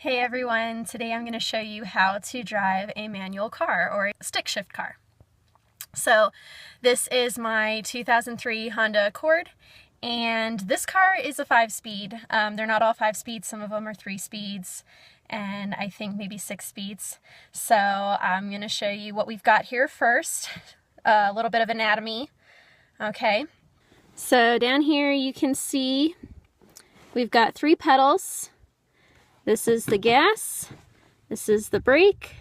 Hey everyone, today I'm going to show you how to drive a manual car or a stick shift car. So this is my 2003 Honda Accord, and this car is a 5-speed. They're not all 5 speeds, some of them are 3 speeds and I think maybe 6 speeds. So I'm going to show you what we've got here first, a little bit of anatomy. Okay, so down here you can see we've got 3 pedals. This is the gas, this is the brake,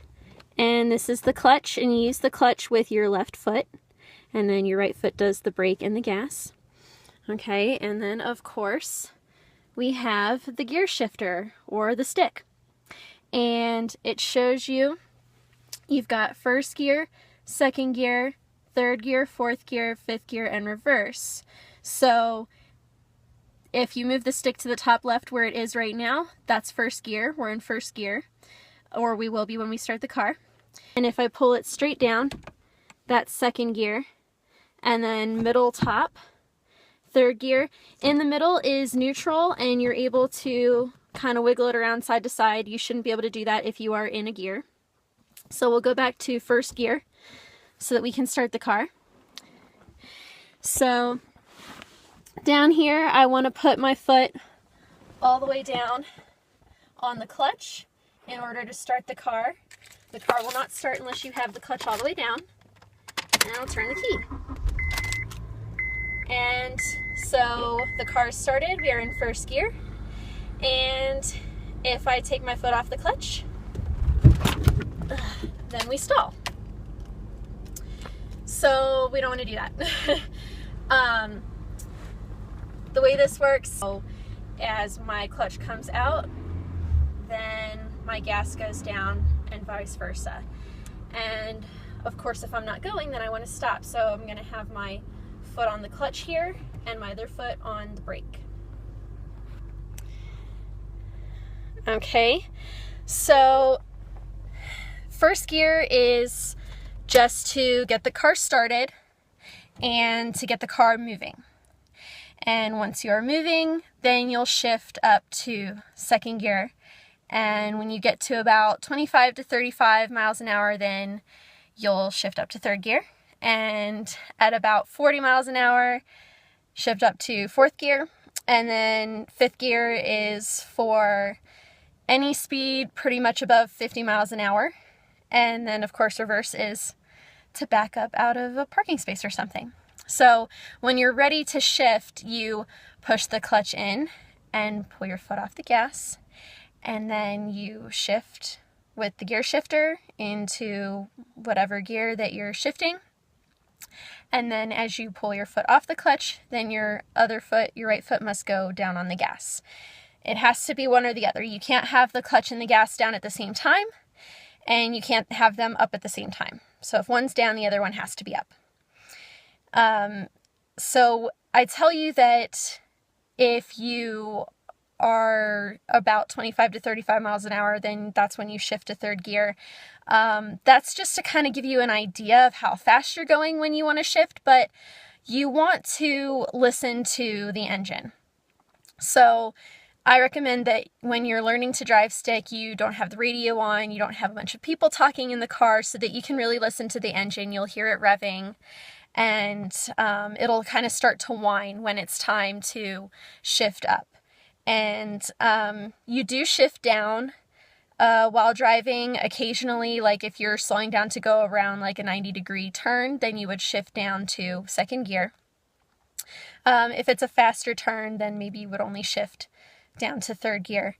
and this is the clutch, and you use the clutch with your left foot, and then your right foot does the brake and the gas. Okay, and then of course we have the gear shifter or the stick, and it shows you've got first gear, second gear, third gear, fourth gear, fifth gear, and reverse. So if you move the stick to the top left where it is right now, that's first gear. We're in first gear, or we will be when we start the car. And if I pull it straight down, that's second gear. And then middle top, third gear. In the middle is neutral, and you're able to kind of wiggle it around side to side. You shouldn't be able to do that if you are in a gear. So we'll go back to first gear so that we can start the car. So down here, I want to put my foot all the way down on the clutch in order to start the car. The car will not start unless you have the clutch all the way down. And I'll turn the key. And so the car is started. We are in first gear. And if I take my foot off the clutch, then we stall. So we don't want to do that. The way this works, so as my clutch comes out, then my gas goes down and vice versa. And of course, if I'm not going, then I want to stop. So I'm going to have my foot on the clutch here and my other foot on the brake. Okay, so first gear is just to get the car started and to get the car moving. And once you are moving, then you'll shift up to second gear. And when you get to about 25 to 35 miles an hour, then you'll shift up to third gear. And at about 40 miles an hour, shift up to fourth gear. And then fifth gear is for any speed pretty much above 50 miles an hour. And then of course reverse is to back up out of a parking space or something. So when you're ready to shift, you push the clutch in and pull your foot off the gas, and then you shift with the gear shifter into whatever gear that you're shifting. And then as you pull your foot off the clutch, then your other foot, your right foot, must go down on the gas. It has to be one or the other. You can't have the clutch and the gas down at the same time, and you can't have them up at the same time. So if one's down, the other one has to be up. So I tell you that if you are about 25 to 35 miles an hour, then that's when you shift to third gear. That's just to kind of give you an idea of how fast you're going when you want to shift, but you want to listen to the engine. So I recommend that when you're learning to drive stick, you don't have the radio on, you don't have a bunch of people talking in the car, so that you can really listen to the engine. You'll hear it revving, and it'll kind of start to whine when it's time to shift up. And you do shift down while driving occasionally. Like if you're slowing down to go around like a 90-degree turn, then you would shift down to second gear. If it's a faster turn, then maybe you would only shift down to third gear.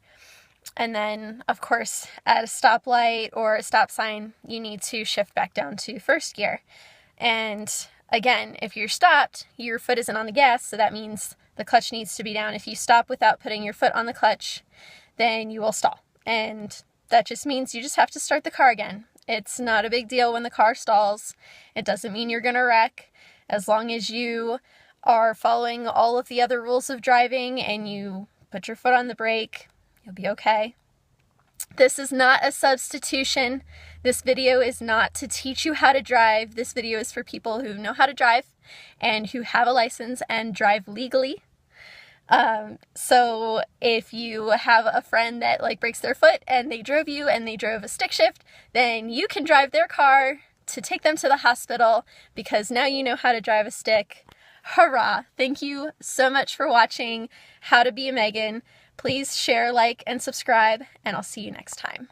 And then of course at a stoplight or a stop sign, you need to shift back down to first gear. And again, if you're stopped, your foot isn't on the gas, so that means the clutch needs to be down. If you stop without putting your foot on the clutch, then you will stall. And that just means you just have to start the car again. It's not a big deal when the car stalls. It doesn't mean you're going to wreck. As long as you are following all of the other rules of driving and you put your foot on the brake, you'll be okay. This is not a substitution. This video is not to teach you how to drive. This video is for people who know how to drive and who have a license and drive legally. So if you have a friend that like breaks their foot and they drove you and they drove a stick shift, then you can drive their car to take them to the hospital because now you know how to drive a stick. Hurrah! Thank you so much for watching How to Be a Megan. Please share, like, and subscribe, and I'll see you next time.